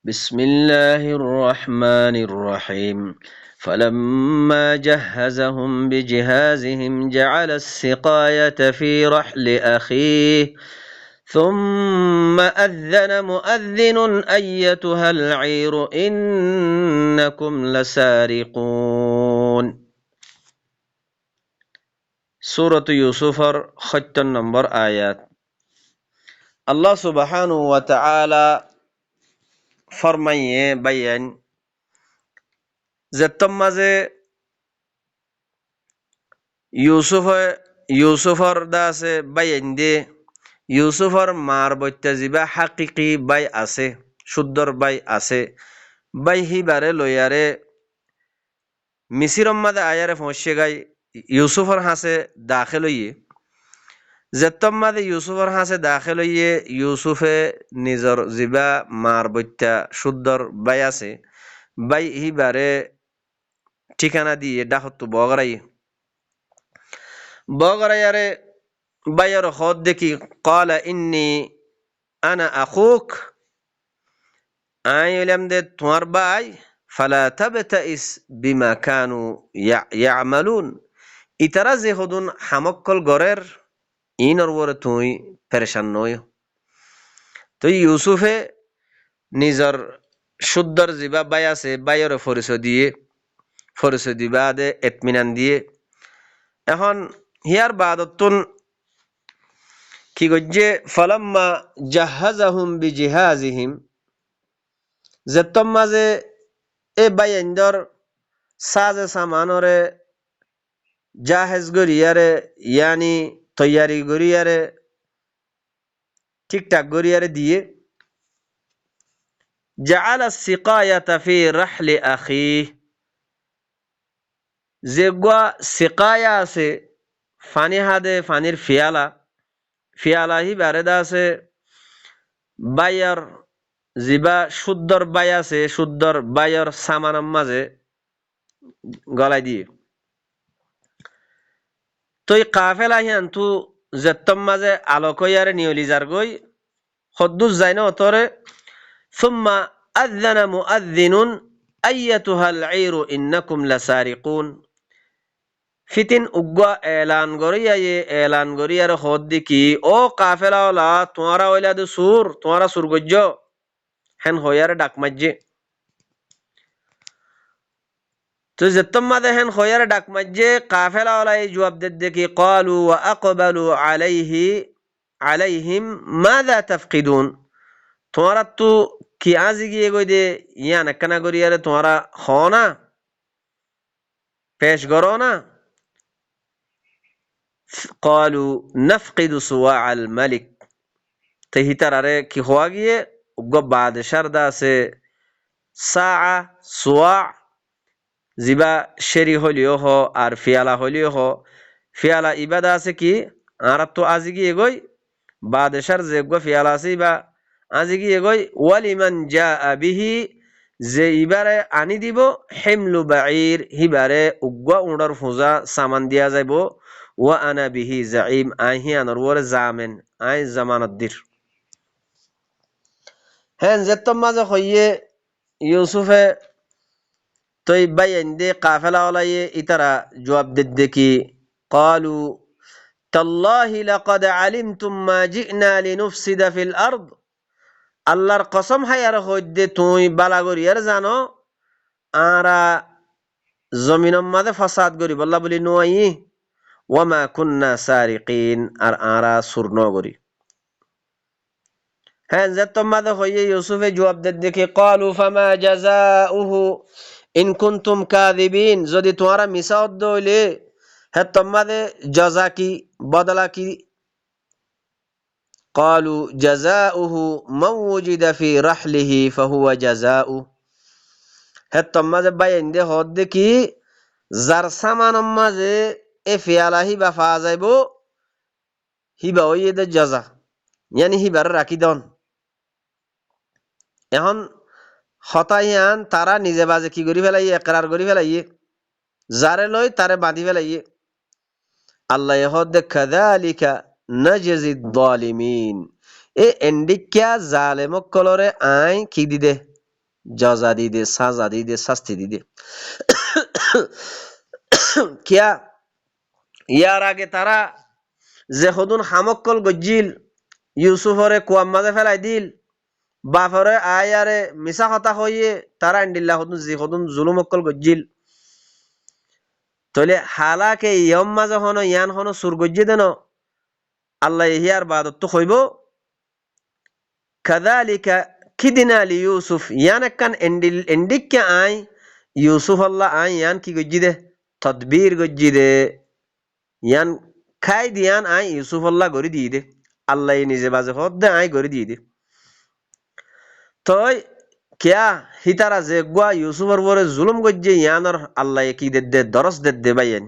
بسم الله الرحمن الرحيم فلما جهزهم بجهازهم جعل السقاية في رحل أخيه ثم أذن مؤذن أيتها العير إنكم لسارقون سورة يوسف خط النمبر آيات الله سبحانه وتعالى فرمائے بیان زتم مزے ইউসুফর দাসে বাইন্দে ইউসুফর মার বৈত্যাজিবা হাকিকি বাই আছে শুদ্ধর বাই আছে বাই হিবারে লয়ারে মিসিরম মাদে আয়ারে ফসে গাই ইউসুফর হাসে দাখিল হইয়ে যেতম মাদে ইউসুফর হাসে দাখিল হইয়ে ইউসুফে নিজর জিবা মার বৈত্যা শুদ্ধর বাই আছে বাই হিবারে ঠিকানা দিয়ে ডাকতো বগরাইয়ারে বাইর খদ দেখি ক্বালা ইন্নী আনা আখুক আইলাম দে তোমার ভাই ফালা তাবতাইস বিমা কানু ইয়ামালুন ইতারা যে হদুন হামক্কল গরের ইনর ওরে তুই পেরেশান নয় তো ইউসুফে নিজর শুদ্ধর জিবা বাই আছে বাইর পরিচয় দিবা দে এতমিনান দিয়ে এখন হিয়ার বাদতুন কি গজ্জে ফালাম্মা জাহাজাহুম বিজিহাজিহিম যেতম মাঝে এ বাইন্দর সাজে সামানরে জাহেজ গরিয়ারে ইয়ানি তৈয়ারি গরিয়ারে ঠিকঠাক গরিয়ারে দিয়ে জাআলা সিকায়াতা ফি রাহলি আখি যেগুয়া সিকায়া আছে ফানি হাদে ফানির ফিয়ালা হি বারেদা আছে বাইয়ার জিবা শুদ্ধর বাই আছে শুদ্ধর বাইয়ের সামানের মাঝে গলাই দিয়ে তুই কাফেলা হিয়ান তু যেতম মাঝে আলোকয়ারে নিয়লিজার গই হদ্দুস যাই না অতরে সুম্মা আযযানা মুআযযিনুন আইয়াতুহাল ঈরু ইন্নাকুম লাসারিকুন ফিতিন উগ্গা এলান গরিয়ার হদ দেখি ও কাফেলা ওলা তোমারা ওইলা দে তোমারা সুর গজ্জ হেন হয়ারে ডাক মাজ্জে তো যেতম মাদে হেন হয়ারে ডাক মাজ্জে কাফেলা ওলা এই জবাব দে দেখি ক্বালু ওয়া আকবালু আলাইহিম মাযা তাফকিদুন তোমারা তো কি আজি গিয়ে গই দে ইয়ান একখানা গরিয়ারে তোমারা হনা পেশ করো না قالوا نفقد صواع الملك تهيتراره কি হওয়া গিয়ে উগ্র বাদশার দাসে সাআ সুয়া জিবা শেরি হলিও হ আর ফিয়ালা হলিও হ ফিয়ালা ইবাদা আছে কি আর তো আজি গিয়ে গই বাদশার যে গো ফিয়ালা আছে বা আজি গিয়ে গই ওয়ালিমান জাআ বিহি যে ইবারে আনি দিব হিমলু বাঈর হিবারে উগ্র উড়ার ফুজা সামান দিয়া যাইব ওয়া আনা বিহি জাইম আহিয়ানর ওরে জামেন আই জামানতদির হেন যেতম মাঝে হইয়ে ইউসুফে তই বাইন্দে কাফেলা ওলাইয়ে ইতারা জবাব দেখি ক্বালু তাল্লাহি লাকাদ আলিমতুম মা জিনা লিনুফসিদা ফিল আরদ আল্লাহর কসম হায়ার হইদে তুই বালাগরিয়ার জানো আরা জমিনের মাঝে ফাসাদ করি বল্লা বলি নোয়াই ওয়ামা কুন্না সারিকিন আর আরা সুরনগরি হ্যাঁ যেতম মাদে হইয়ে ইউসুফে জবাব দেখে ক্বালু ফামা জাযাউহু ইন কুনতুম কাযিবিন যদি তোমারা মিছা অদ্দ হইলে হ্যাঁ তোমাদের জাযা কি বদলা কি ক্বালু জাযাউহু মান ওয়াজিদা ফি রাহলিহি ফাহুয়া জাযাউ হ্যাঁ তোমাদের বাইন্দে হদ দেখি যার সামানের মাঝে এ ফিয়ালা হিবা পাওয়া যাইব হিবা ওই এদের জাজা ইয়ানি হিবার রাখি দন এখন হতাইয়ান তারা নিজে বাজে কি করি ফেলাইয়ে একরার করি ফেলাইয়ে যারে লই তারে বাঁধি ফেলাইয়ে আল্লাহ হদ কাযালিকা নাজজিদ যালিমিন এ এন্ডিকা জালেমক কলরে আই কি দিদে জজা দি দে, সাজা দি দে, শাস্তি দি দে। কিয়া ইয়ার আগে তারা যে হদুন হামক্কল গজ্জিল, ইউসুফরে কুয়ার মাঝে ফেলাই দিল, বাপরে আয়ারে মিছা কথা হইয়ে তারা ইন্ডিল্লা হদুন জি হদুন জুলুমক্কল গজ্জিল। তাহলে হালাকে ইয়ম মাঝে হনো ইয়ান হনো সুর গজ্জি দেন আল্লাহ ইহিয়ার বাদত তো হইব কাযালিকা কিদিনা লি ইউসুফ ইয়ান একখান এন্ডিককে আই ইউসুফ আল্লাহ আই ইয়ান কি গজ্জি দে তদবির গজ্জি দে ইয়ান খাই দিয়ান আই ইউসুফ আল্লাহ গড়ি দিয়ে দে আল্লাহ নিজে বাজে হদ দে আই গড়ি দিয়ে দে। তই কিয়া হিতারা যে গুয়া ইউসুফর পরে জুলুম গজ্জে ইয়ানর আল্লাহ কি দে দে দরস দে বাইয়েন।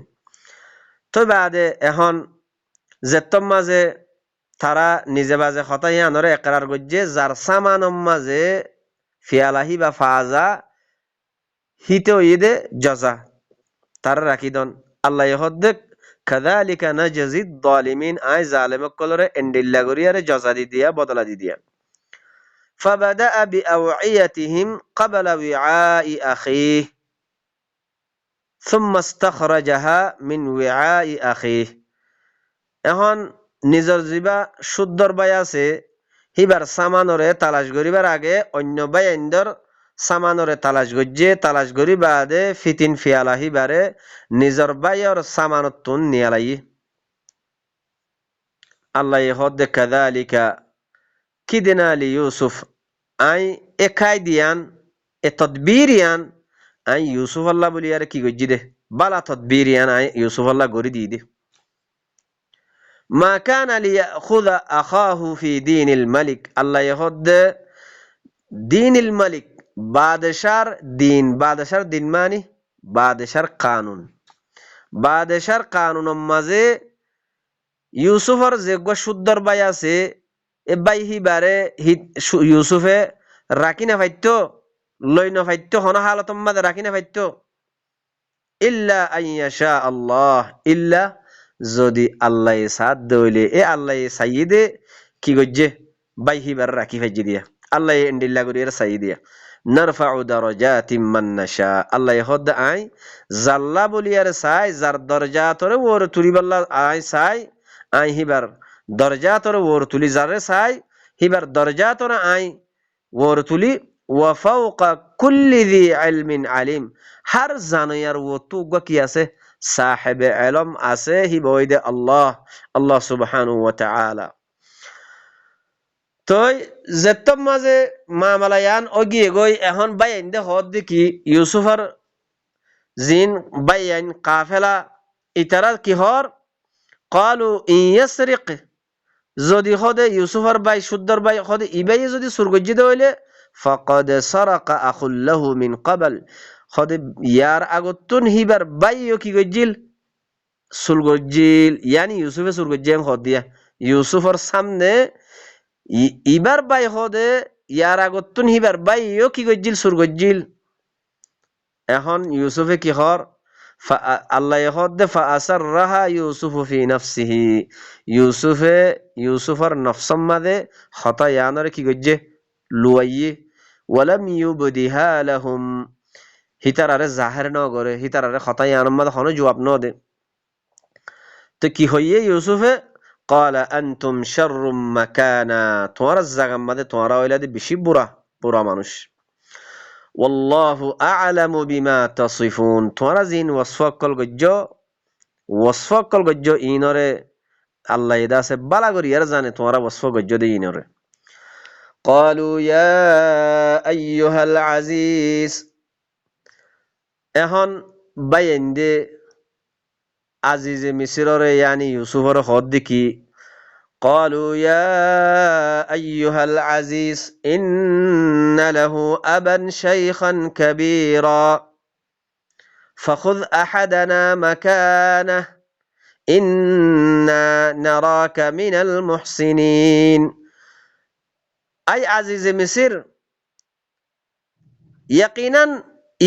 তই বাদে এখন জেতম মাঝে তারা নিজে বাজে হতা ইয়ানরে একরার গজ্জে যার সামানম মাঝে ফিয়ালাহি বা ফাজা হিতে ইদে জজা তারা রাখি দন আল্লাহ হদ্দে কাযালিকা নাজজিদ যালিমিন আই জালেমক কলরে এন্ডিল্লা গরিয়ারে জজা দি দিয়া বদলা দি দিয়া। فبدأ بأوعيتهم قبل وعاء أخيه ثم استخرجها من وعاء أخيه এখন নিজর জিবা শুদ্ধর বাই আছে হিবার সামানরে তালাশ গরিবার আগে অন্য বাইন্দর সামানরে তালাশ গজ্জে তালাশ গরি বাদে ফিতিন ফিয়ালা হিবারে নিজর বাইর সামানতুন নিয়ালাই আল্লাহ হদ কাযালিকা কিদিনা লি ইউসুফ আই একাই দিয়ান এ তদবিরিয়ান আই ইউসুফ আল্লাহ বলি আর কি গজ্জি দে বালা তদবিরিয়ান আই ইউসুফ আল্লাহ গরি দি দে। মা কানা লিয়াখুযা আখাহু ফি দীনিল মালিক আল্লাহ হদ দীনিল মালিক বাদশার দিন বাদশার দিন মানে বাদশার কানুন বাদশার কানুনের মাঝে ইউসুফর যে শুদ্ধর বাই আছে এ বাই হিবারে ইউসুফে রাখি না ফাইত্য লই না ফাইত্য হন হালতম মাঝে রাখি না ফাইত্য ইল্লা আইয়াশা আল্লাহ ইল্লা যদি আল্লাহ সাদ দইলে এ আল্লাহ সাইদে কি গজ্জে বাই হিবার রাখি ফাইজি দিয়া আল্লাহ এন্ডিল্লা গরিয়ার সাই দিয়া নারফাউ দারাজাতিম মান নাশা আল্লাহ হদ আই জাল্লা বলিয়ার সাই যার দরজাতরে ওর তুলিবাল্লা আই সাই আই হিবার দরজাতরে ওর তুলি যারে সাই হিবার দরজাতরে আই ওর তুলি ওয়া ফাওকা কুল্লি যি ইলমিন আলিম হর জানায়ার ও তো কি আছে সাহেবে ইলম আছে হি বইদে আল্লাহ আল্লাহ সুবহানাহু ওয়া তাআলা। তই জেতম মাঝে মামালায়ান অগিয়ে গই এখন বাইন দে হদ দেখি ইউসুফর জিন বাইন কাফেলা ইতারা কিহর ক্বালু ইন ইয়াসরিক যদি হদে ইউসুফর বাই শুদ্ধর বাই হদে ইবাই যদি সুরগজ্জিদ হইলে ফাকাদ সারাকা আখুল লাহু মিন ক্বাবল হদে ইয়ার আগতুন হিবার বাইও কি গজ্জিল সুরগজ্জিল ইয়ানি ইউসুফে সুরগজ্জেন হদ দিয়া ইউসুফর সামনে ইবার বাই হদে ইয়ার আগতুন হিবার বাইও কি গজ্জিল সুরগজ্জিল। এখন ইউসুফে কি হর আল্লাহ হদে ফাআসাররাহা ইউসুফু ফি নাফসিহি ইউসুফর নফসম মাদে হতা ইয়ানরে কি গজ্জে লুয়াইয়ে ওয়ালাম ইউবদিহা লাহুম হিতারারে জাহের ন করে হিতারারে হতা ইয়ানম মাদে হনো জবাব ন দে। তো কি হইয়ে ইউসুফে ক্বালা আনতুম শাররুম মাকানা তোমার জায়গা মাদে তোমারা হইলাদে বেশি বুড়া বুড়া মানুষ ওয়াল্লাহু আ'লামু বিমা তাসিফুন তোমারা জিন ওয়াসফাকল গজ্জ ইনরে আল্লাহ ইদাসে বালা করিয়ার জানে তোমারা ওয়াসফ গজ্জ দে ইনরে। ক্বালু ইয়া আইয়ুহাল আজিজ এখন বাইন্দে আজিজে মিসররে ইয়ানি ইউসুফর হদ দেখি قالوا يا أيها العزيز إن له أبا شيخا كبيرا فخذ أحدنا مكانه إنا نراك من المحسنين أي عزيز مصر يقينا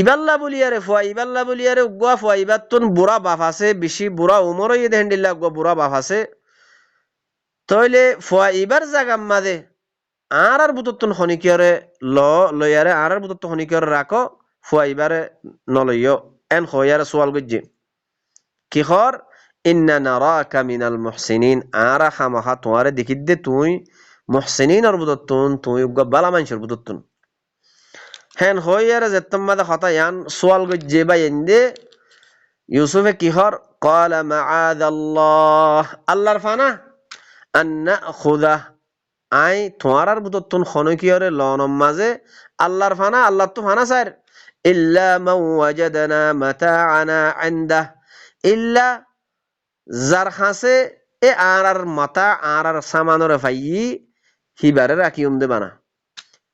ইবাল্লা বলিয়ারে ফুয়া ইবাল্লা বলিয়ারে উগুয়া ফুয়া ইবাতুন বুড়া বাপ আছে বেশি বুড়া উমর ইয়ে দেহেন্ডিল্লা উগুয়া বুড়া বাপ আছে তইলে ফুয়া ইবার জাগাম মাদে আর বুতত্তুন খনিকিয়রে লয়ারে আর বুতত্তু খনিকিয়রে রাখো ফুয়াইবারে নলইয় এন খয়ারে সোয়াল গজ্জে কিহর ইন্না নারাকা মিনাল মুহসিনিন আরা খামাখা তোমারে দেখিদ্দে তুই মুহসিনিনর বুতত্তুন তুই উগ্গ বালা মানুষের বুতত্তুন হেন হইয়ারে যেতম্মাদে হতা ইয়ান সোয়াল গজ্জে বা এন্দে ইউসুফে কিহর قال معاذ الله আল্লাহর ফানা আন নাখুযা আই তোমার বুতত্তুন খনকিয়রে লনম মাঝে আল্লাহর ফানা আল্লাহ তো ফানা স্যার ইল্লা মান ওয়াজাদানা মাতাআনা ইনদা ইল্লা যার হাসে এ আর মাতা আর সামানরে ফাইয়ি হিবারে রাখিউম দে বানা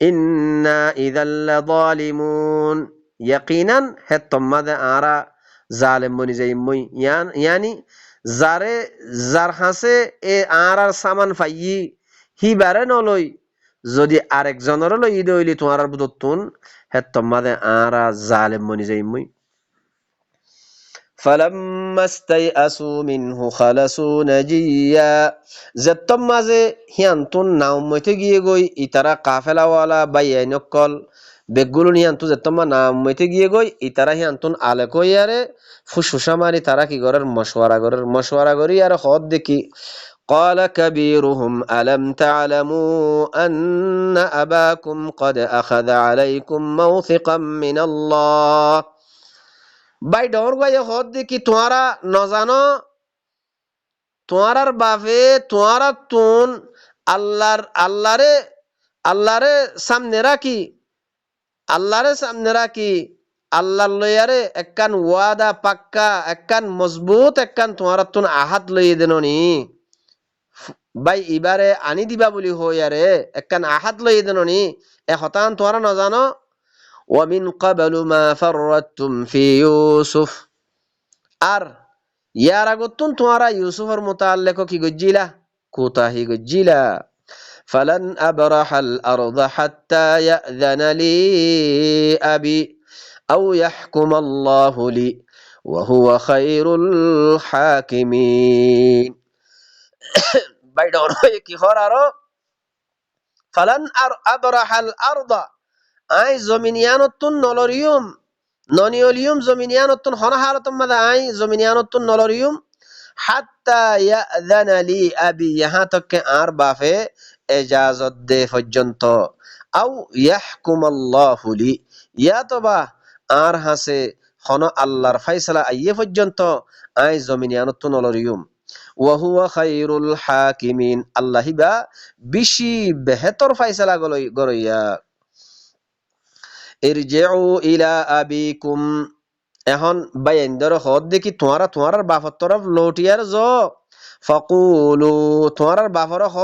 ইন্না ইযাল লাযালিমুন ইয়াকিনান হে তোমাদে আরা জালেম বনি যাইমই ইয়ানি যার হাসে এ আর সামান ফাইয়ি হিবারে নলই যদি আরেকজনের লই দইলি তোমার বুদতুন হে তোমাদে আরা জালেম বনি যাইমই فلما استيئسوا منه خلصوا نجيا যেতম মাঝে হিয়ান্তুন নাও মইতে গিয়ে গই ইতারা কাফেলাওয়ালা বাইয়াইনকল বেগুলো নিয়ান্তু যেতম নাম মইতে গিয়ে গই ইতারা হিয়ান্তুন আলে কইয়ারে ফুসফুসা মারি তারা কি গরের মশওয়ারা করি আর হদ দেখি قال كبيرهم ألم تعلموا أن أباكم قد أخذ عليكم موثقا من الله বাই ডর গায়ে হদ দেখি তোমারা নজানো তোমার বাপে তোমারা তুন আল্লাহরে সামনে রাখি আল্লাহর লইয়ারে একখান ওয়াদা পাক্কা একখান মজবুত একখান তোমার তুন আহাত লইয়ে দেননি বাই ইবারে আনি দিবা বলি হইয়ারে একখান আহাত লইয়ে দেননি এ হতান তোমারা নজানো ومن قبل ما فرطتم في يوسف আর ইয়ার আগতুন তোমারা ইউসুফের মুতাল্লিক কি গজ্জিলা কোতাহি গজ্জিলা فلن أبرح الأرض حتى يأذن لي أبي أو يحكم الله لي وهو خير الحاكمين বাইডর কি হরারো فلن أبرح الأرض আই জমিনিয়ানতুন নলরিয়ুম ননিয়লিয়ুম জমিনিয়ানতুন হনহালতুম মাদা আই জমিনিয়ানতুন নলরিয়ুম হাত্তা ইয়াযানা লি আবি ইহা তক আর বাফে ইজাজত দে পর্যন্ত আও ইয়াহকুমাল্লাহু লি ইয়া তবা আর হাসে হন আল্লাহর ফায়সালা আইয়ে পর্যন্ত আই জমিনিয়ানতুন নলরিয়ুম ওয়া হুয়া খায়রুল হাকিমিন আল্লাহিবা বেশি বেহতর ফায়সালা গরইয়া ইরজিউ ইলা আবিকুম এখন বাইন্দর হদ দেখি তোমার বাপর তরফ লটিয়ার জ ফাকুলু তোমার বাপর হ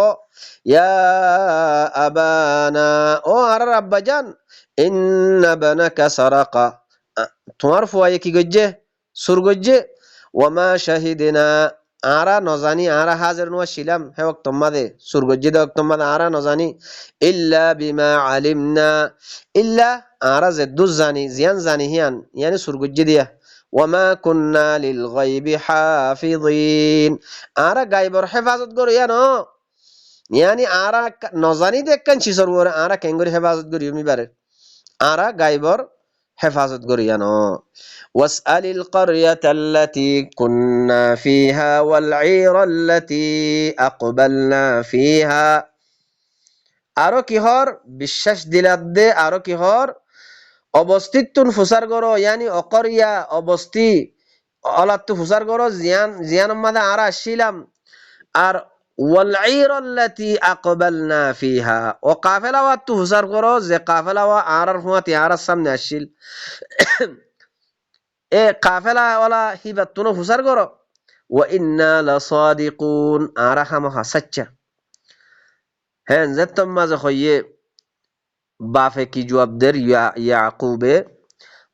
ইয়া আবানা ও আর আব্বাজান ইন্না বানাকা সারাকা তোমার ফুয়ায়ে কি গজ্জে সুর গজ্জে ওয়ামা শাহিদিনা আরা নজানি আরা হাজির নোয়া ছিলাম হে ওয়াক্ত মাদে সুর গজ্জে দে ওয়াক্ত মাদে আরা নজানি ইল্লা বিমা আলিমনা ইল্লা আরা জেদ্দুজ জানি জিয়ান জানি হিয়ান ইয়ানি সুর গজ্জে দিয়া ওয়ামা কুন্না লিল গায়বি হাফিযিন আরা গায়বর হেফাজত করি ইয়ানো ইয়ানি আরা নজানি দেখকান চিসর ওরে আরা কেঙ্গরি হেফাজত করি মিবারে আরা গায়বর হেফাজত করি ইয়ানো واسأل القرية التي كنا فيها والعير التي أقبلنا فيها আরো কিহর বিশ্বাস দিলাদ দে আরো কিহর অবস্থিতুন ফুসার গরো ইয়ানি অকরিয়া অবস্থি অলাত্তু ফুসার গরো জিয়ান মাদে আরা আসছিলাম আর ওয়ালঈরাল্লাতি আকবালনা ফিহা ও কাফেলাওয়া তু ফুসার গরো যে কাফেলাওয়া আরার হুয়াতি আরার সামনে আসছিল এ কাফেলা ওয়ালা হিবাতুন ফুসার গরো ওয়া ইন্না লাসাদিকুন আরা খামখা সাচ্চা হ্যাঁ যেতম মাঝে হইয়ে বাফে কি জবাব দের ইয়াকুবে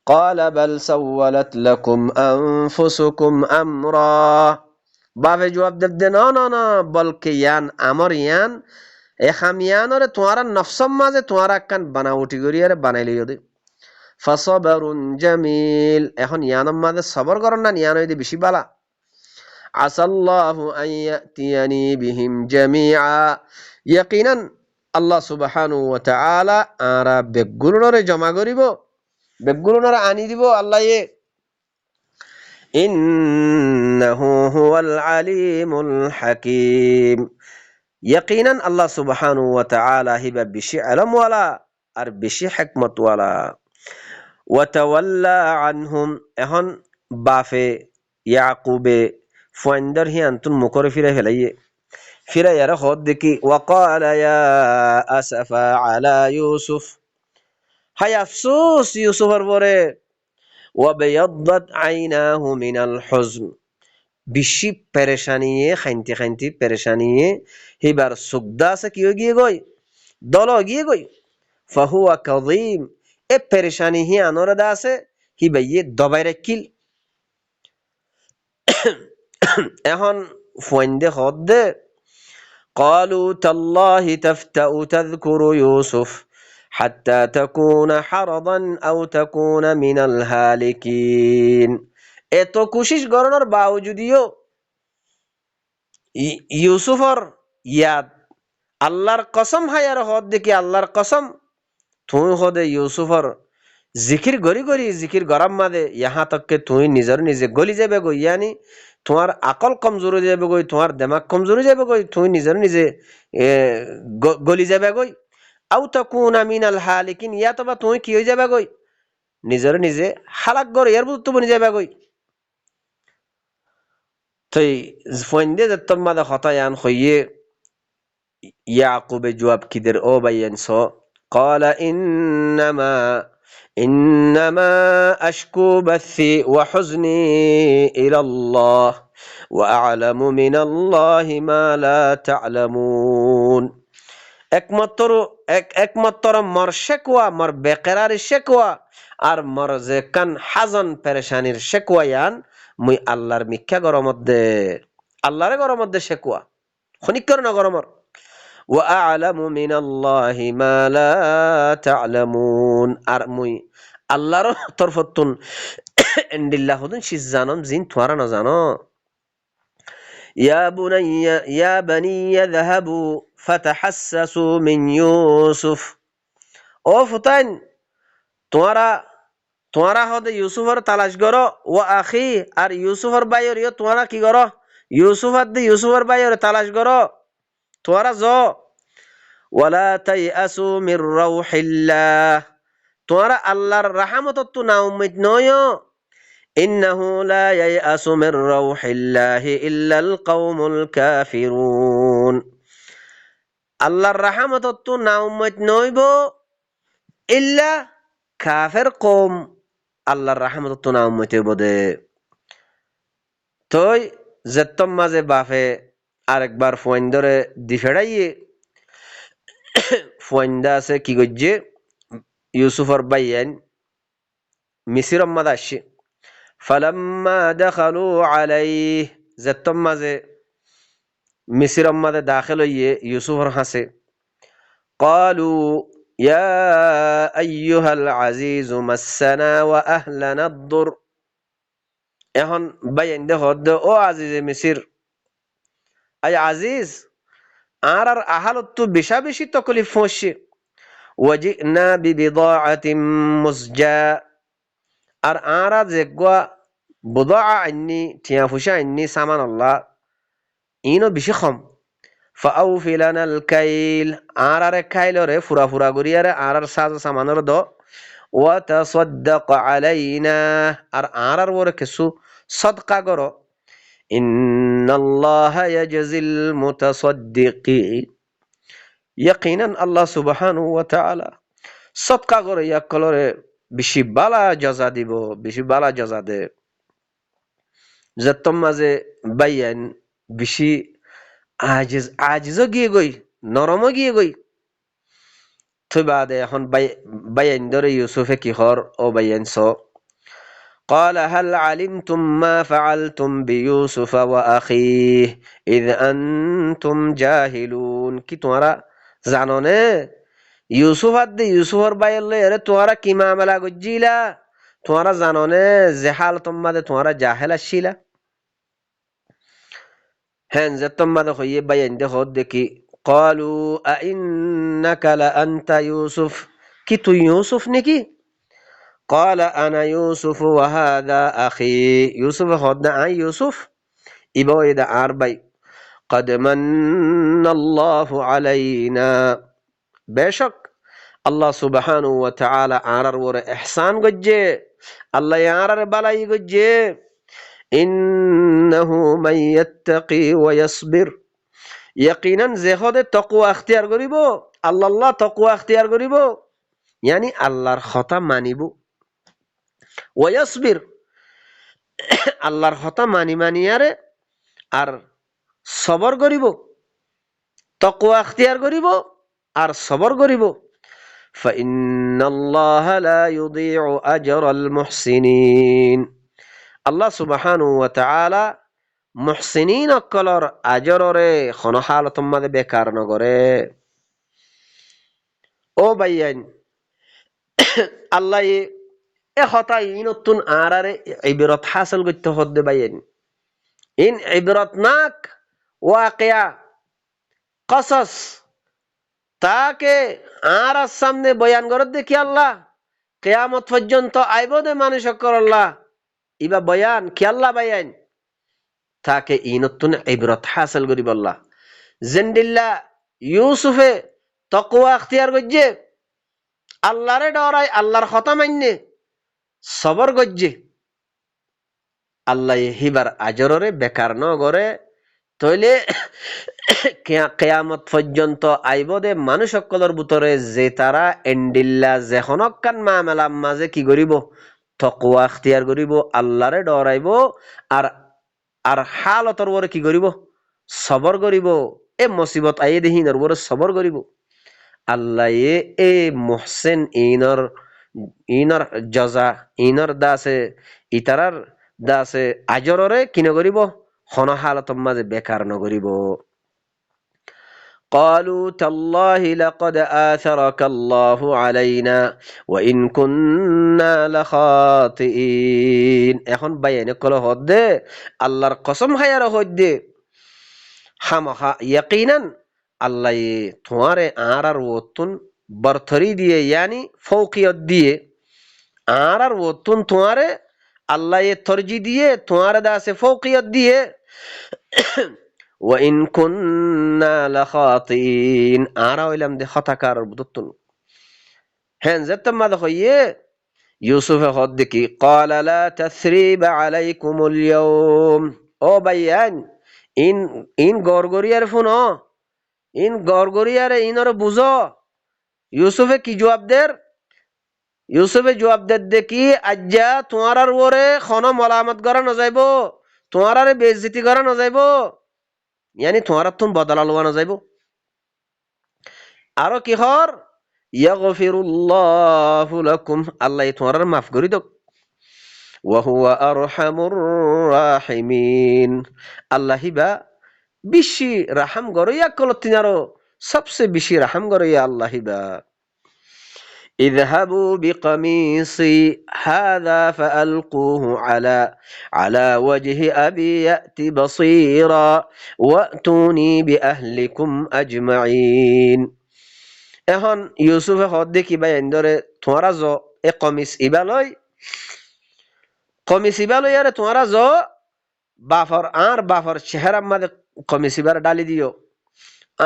قال بل سولت لكم أنفسكم أمرا বাফে জবাব দে না বলকে ইয়ান আমর ইয়ান এ খামিয়ানরে তোমার নফসম মাঝে তোমার একখান বানাউটি করিয়ারে বানাইলিও দে ফাসাবরুন জামিল এখন ইয়ানম মাঝে সবর করন না ইয়ান হইতে বেশি বালা আসাল্লাহু আন ইয়াতিয়ানি বিহিম জামিআ ইয়াকিনান আল্লাহ সুবহানাহু ওয়া তাআলা আরা বেগুনরে জমা করিব বেগুনরে আনি দিব আল্লাহ ইন্নাহু হুয়াল আলিমুল হাকীম ইয়াকিনান আল্লাহ সুবহানাহু ওয়া তাআলা হিবা বেশি ইলম ওয়ালা আর বেশি হিকমত ওয়ালা ওয়া তাওয়াল্লা আনহুম এখন বাফে ইয়াকুবে ফুয়াইন্দর হিয়ান্তুন মুকরে ফিরে ফেলাইয়ে ফিরে ইয়ারা হদ দেখি ওয়াকালা ইয়া আসাফা আলা ইউসুফ হায় আফসোস ইউসুফের পরে ওয়াবিয়াদ্দাত আইনাহু মিনাল হুজন বেশি পেরেশানিয়ে খাইনতে খাইনতে পেরেশানিয়ে হিবার সুগদা আছে কি গিয়ে গই দল গিয়ে গই ফাহুয়া কাযীম এ পেরেশানি হি আনরদা আছে হি বাইয়ে দবাই রাখিল এখন ফুয়াইন্দে হদ দে قالوا تالله تفتأ تذكر يوسف حتى تكون حرضا أو تكون من الهالكين এত কোশিশ করার বাওজুদিও ইউসুফর ইয়াদ আল্লাহর কসম হায়ার হদ দেখি আল্লাহর কসম তুই হদে ইউসুফর জিকির গরি গরি জিকির গরম মাদে ইহা তককে তুই নিজর নিজে গলি যাবে গই ইয়ানি তোমার আকল কমজোর হয়ে যাবে গই তোমার দিমাগ কমজোর হয়ে যাবে গই তুই নিজর নিজে গলি যাবে গই আও তাকুনা মিনাল হালিকিন ইয়া তবা তুই কি হয়ে যাবে গই নিজর নিজে হালাক গর ইয়ার বুত বনি যাবে গই তাই ফন্দে যতম মাদা খতায়ান হইয়ে ইয়াকুবে জবাব কিদের ও বাইয়ান সো قال إنما أشكو بثي وحزني إلى الله وأعلم من الله ما لا تعلمون একমাত্র মর শেকওয়া মর বেকরার শেকওয়া আর মর যে কান হাজন পেরেশানির শেকওয়া ইয়ান মুই আল্লাহর মিথ্যা গরমত দে আল্লাহরে গরমত দে শেকওয়া খনিকর না গরমর وأعلم من الله ما لا تعلمون আর মুই আল্লাহর তরফতুন ইন্দিল্লাহুন শিজ জানম জিন তোরা না জানো يا بني يذهبوا فتحسسوا من يوسف ও ফুতাইন তোরা হদে ইউসুফর তালাশ করো ও আখি আর ইউসুফর বাইর তোরা কি করো ইউসুফর বাইর তালাশ করো তোরা জ ওয়ালা তাইয়াসু মির রাউহিল্লাহ তোরা আল্লাহর রাহমতত না উম্মিদ নয় ইন্নাহু লা ইয়াসু মির রাউহিল্লাহি ইল্লাল কওমুল কাফিরুন আল্লাহর রাহমতত না উম্মিদ নইব ইল্লা কাফের কওম আল্লাহর রাহমতত না উম্মিদ বদে তোই জত্তম মাঝে বাফে আরেকবার ফুয়াইন্দরে দিফেড়াইয়ে ফুয়াইন্দা আছে কি গজ্জে ইউসুফর বাইয়ান মিসির মাদা আসছে ফালাম্মা দাখালু আলাইহি জত্তম মাঝে মিসির মাদে দাখিল হইয়ে ইউসুফর হাসে قالوا يا أيها العزيز مسنا وأهلنا الضر এখন বাইয়ান দে হদ ও আজিজে মিসির আই আজিজ আর আহালত বেশা বেশি তকলিফ হচ্ছে ওয়াজিনা বিবিদাআতিন মুসজা আর আরা যেগা বুদা আইনি টিয়া ফুসা আইনি সামান আল্লাহ ইনো বেশি কম ফাউফি লানাল কাইল আরারে কাইলরে ফুরা ফুরা গরিয়ারে আরার সাজ সামানর দ ওয়া তাসাদদাক আলাইনা আর আরার ওরে কিছু সদকা করো ইন্নাল্লাহা ইয়াজজিল মুতাসাদ্দিকিন ইয়াকিনান আল্লাহ সুবহানাহু ওয়া তাআলা সদকা করে ইয়াকলরে বেশি বালা জাযা দিব বেশি বালা জাযা দে যতম মাঝে বাইয়ান বেশি আজিজ গিয়ে গই নরম গিয়ে গই তুই বাদে এখন বাইয়ান ধরে ইউসুফে কি হর ও বাইয়ান স قال هل علمتم ما فعلتم بيوسف وأخيه إذ أنتم جاهلون কি তোমরা জানো নে ইউসুফর বাইলে এরে তোমরা কি মামলা গজিলা তোমরা জানো নে যে হাল তোমাদের তোমরা জাহেল আসিলা হ্যাঁ যে তোমাদের হইয়ে বাইন দে হদ দেখি ক্বালু আইন্নাকা লাআনতা ইউসুফ, কি তুই ইউসুফ নাকি? ক্বালা আনা ইউসুফ ওয়া হাযা আখি, ইউসুফ হদনা আই ইউসুফ, ইবা ইদা আর ভাই। قد من الله علينا, বেশক আল্লাহ সুবহানাহু ওয়া তাআলা আরার ওরে ইহসান গজ্জে, আল্লাহ আরার বালাই গজ্জে। ইন্নাহু মান ইয়াত্তাকি ওয়া ইয়াসবির, ইয়াকিনান যে হদে তাকওয়া ইখতিয়ার করিব, আল্লাহ তাকওয়া ইখতিয়ার করিব, ইয়ানি আল্লাহর কথা মানিব। ওয়া ইয়াসবির, আল্লাহর কথা মানিয়ারে আর সবর করিব, তাকওয়া ইখতিয়ার করিব আর সবর করিব। ফাইন্নাল্লাহা লা ইউযীউ আজরাল মুহসিনিন, আল্লাহ সুবহানাহু ওয়া তাআলা মুহসিনিন অকলর আজররে কোন হালতম মাঝে বেকার নগরে। ও ভাইয়ান, আল্লাহ এ কথা ইনতুন আরারে ইবরত হাসিল করতে হদ্দে ভাইয়ান। ইন ইবরতনাক ওয়াকিয়া কসস তাকে আর সামনে বয়ান করত দেখি আল্লাহ কিয়ামত পর্যন্ত আইব দে মানুষ আল্লাহ ইবা বয়ান কি আল্লাহ বয়ান তাকে ইনতুন ইবরত হাসিল করিব আল্লাহ। জিন্দিল্লা ইউসুফে তাকওয়া ইখতিয়ার করছে, আল্লাহরে ডরাই, আল্লাহর কথা মান্নে সবর করছে, আল্লাহ হিবার আজররে বেকার ন করে। তইলে কিয়ামত পর্যন্ত আইব দে মানুষ সকলের ভিতরে যে তারা এন্ডিল্লা যেখনকান মামলার মাঝে কি করিব, তাকওয়া ইখতিয়ার করিব, আল্লাহরে ডরাইব আর আর হালতর ওরে কি করিব, সবর করিব। এ মুসিবত আইয়ে দেহিনর ওরে সবর করিব। আল্লাহ এ মুহসিন ইনর জজা ইনর দাসে ইতারার দাসে আজররে কিনে করিব, হন হালতর মাঝে বেকার নগরিব। قالوا تالله لقد آثرك الله علينا وإن كنا لخاطئين, এখন বাইনে কল হদ্দে আল্লাহর কসম খায়ার হদ্দে হামহা ইয়াকিনান আল্লাহ তোমারে আর ওতুন বরথরি দিয়ে ইয়ানি ফৌকিয়ত দিয়ে আর ওতুন তোমারে আল্লাহ তরজি দিয়ে তোমারে দাসে ফৌকিয়ত দিয়ে وإن كنا لخاطئين, আরা হইলাম দে খতাকার বুততুন। হ্যাঁ যেতম মাদা হইয়ে ইউসুফে হদ দেখি قال لا تثريب عليكم اليوم, ও ভাইয়ান ইন গরগরিয়ার ফোনো, ইন গরগরিয়ারে ইনরে বুঝো। ইউসুফে কি জবাব দের? ইউসুফে জবাব দের দেখি আজ্জা তোমার ওরে খন মলামত করা না যাইব, তোমার বেইজ্জতি করা না যাইব, ইয়ানি তোমার তুম বদলা লওয়া না যাইব। আরো কি হর ইয়াগফিরুল্লাহু লাকুম, আল্লাহ তোমার মাফ করি দক। ওয়া হুয়া আরহামুর রাহিমিন, আল্লাহ হিবা বেশি রাহাম গরইয়া কলতিনারো সবচেয়ে বেশি রাহাম গরইয়া আল্লাহ হিবা। اذهبوا بقميصي هذا فألقوه على وجه أبي يأت بصيرا وأتوني بأهلكم أجمعين. এখন ইউসুফে হদ দেখি ভাই এন্দরে তোমারা জ এ কমিস ইবালয় আরে তোমারা জ বাফর আর বাফর চেহারা মাঝে কমিস ইবার ডালি দিও,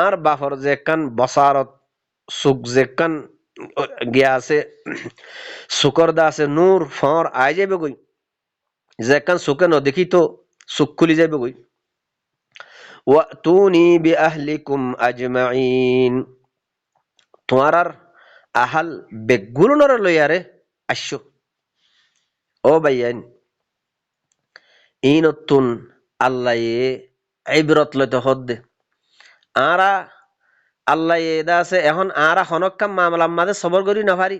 আর বাফর যে কান বসারত সুখ যে কান গিয়া আছে সুকর দা আছে নূর ফর আই যাবে গই, যে কান সুকে ন দেখি তো সুখ খুলি যাবে গই। ওয়াতুনি বিআহলিকুম আজমাইন, তোমার আহাল বেগুলনর লইয়ারে আসো। ও ভাইয়ান ইনতুন আল্লাহ ইবরত লইতে হদ্দে আরা আল্লাহ এদা আছে এখন আরা হনক্কাম মামলার মাঝে সবর করি না পারি।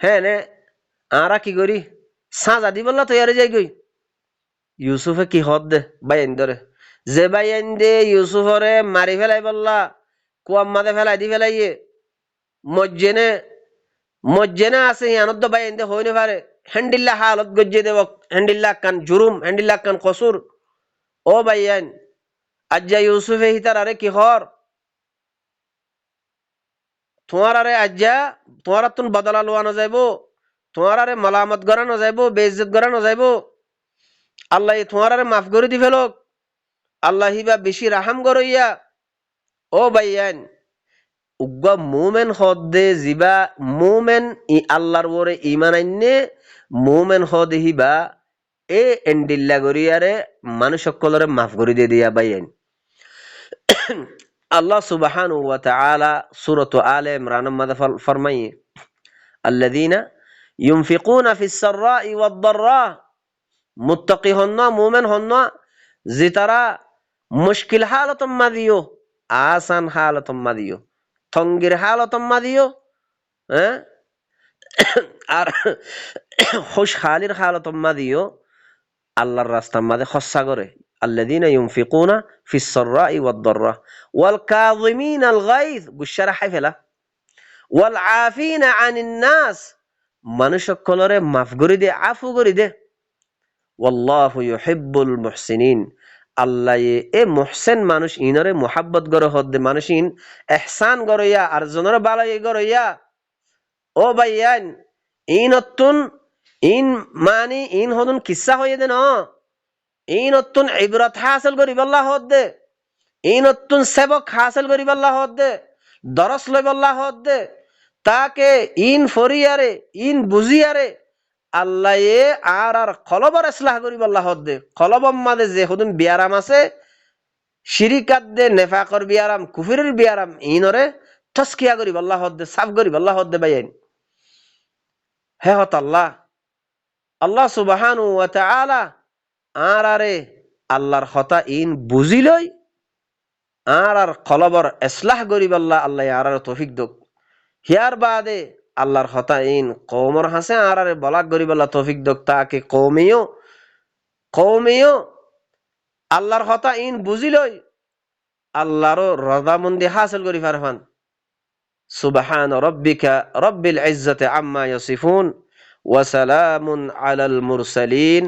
হ্যাঁ নে আরা কি করি সাজা দি বললা তৈয়ারে যাই গই। ইউসুফে কি হদ দে বাইন ধরে, যে বাইন দে ইউসুফরে মারি ফেলাই বললা কুয়াম মাঝে ফেলাই দি ফেলাইয়ে মজ্জেনে আছে ইয়ানত বাইন দে হইনে পারে হ্যান্ডিল্লা হালত গজ্জে দেব, হ্যান্ডিল্লা কান জুরুম, হ্যান্ডিল্লা কান কসুর। ও বাইয়ান আজ্জা ইউসুফে হিতার আরে কি হর তোমারারে আজ্জা তোমার তুন বদলা লোয়ানো যাইব, তোমারারে মালামত করানো যাইব, বেইজ্জত করানো যাইব। আল্লাহ তোমারারে মাফ করে দি ফেলক, আল্লাহ হিবা বেশি রাহাম গরইয়া। ও ভাইয়ান, উগ্গ মুমেন হদে জিবা মুমেন ই আল্লাহর ওরে ঈমান আইনে মুমেন হদে হিবা এ এন্ডিল্লা গরিয়ারে মানুষ সকলরে মাফ করে দিয়ে দিয়া ভাইয়ান। আল্লাহ সুবহানাহু ওয়া তাআলা সূরাত আলে ইমরান মধ্যে ফরমায়ে আল্লাযীনা ইউনফিকুনা ফিস সাররাই ওয়াদ দাররা, মুত্তাকি হন্না মুমিন হন্না যে তারা মুশকিল হালাতম মাদিও, আসান হালাতম মাদিও, তঙ্গির হালাতম মাদিও, হ্যাঁ, আর খুশহালির হালাতম মাদিও আল্লাহর রাস্তার মাঝে খরচা করে। আল্লাযীনা ইউনফিকুনা ফিস সাররাই ওয়াদ দাররা ওয়াল কাযিমিনাল গায়জ, গুসারা হাইফেলা, ওয়াল আফিনা আনিন নাস, মানুষ সকলরে মাফ করে দে, আফু করে দে। ওয়াল্লাহু ইউহিব্বুল মুহসিনিন, আল্লাহ এ মুহসিন মানুষ ইনরে মুহাব্বত গরে হদ্দে, মানুষ ইন ইহসান গরইয়া আর জনরে বালাই গরইয়া। ও ভাইয়ান, ইনতুন ইন মানি ইন হদুন কিসসা হয়ে দে ন, ইনতুন ইবরাত হাসিল করিব আল্লাহ হদ্দে, ইনতুন সেবক হাসিল করিব আল্লাহ হদ্দে, দরস লইব আল্লাহ হদ্দে, তাকে ইন ফরিয়ারে ইন বুঝিয়ারে আল্লাহ আর কলবর ইসলাহ করিব আল্লাহ হদ্দে। কলবম মাঝে যে হুদুন বিয়ারাম আছে, শিরিকাত দে নেফাকর বিয়ারাম, কুফরির বিয়ারাম, ইনরে তসকিয়া করিব আল্লাহ হদ্দে, সাফ করিব আল্লাহ হদ্দে ভাইয়ান। হে হত আল্লাহ, আল্লাহ সুবহানাহু ওয়া তাআলা আরে আল্লাহর কথা ইন বুঝিলই আর কলবর ইসলাহ করিব আল্লাহ, আল্লাহ আর তৌফিক দক। হিয়ার বাদে আল্লাহর কথা ইন কওমর হাসে আরে বলাক করিব আল্লাহ তৌফিক দক, তাকে কওমিও আল্লাহর কথা ইন বুঝিলই আল্লাহর রদামন্দি হাসিল করি ফারফান। সুবহান রাব্বিকা রাব্বিল ইজ্জাতি আম্মা ইয়াসিফুন ওয়া সালামুন আলাল মুরসালিন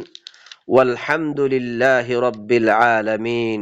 ওয়ালহামদুলিল্লাহি রাব্বিল আলামিন।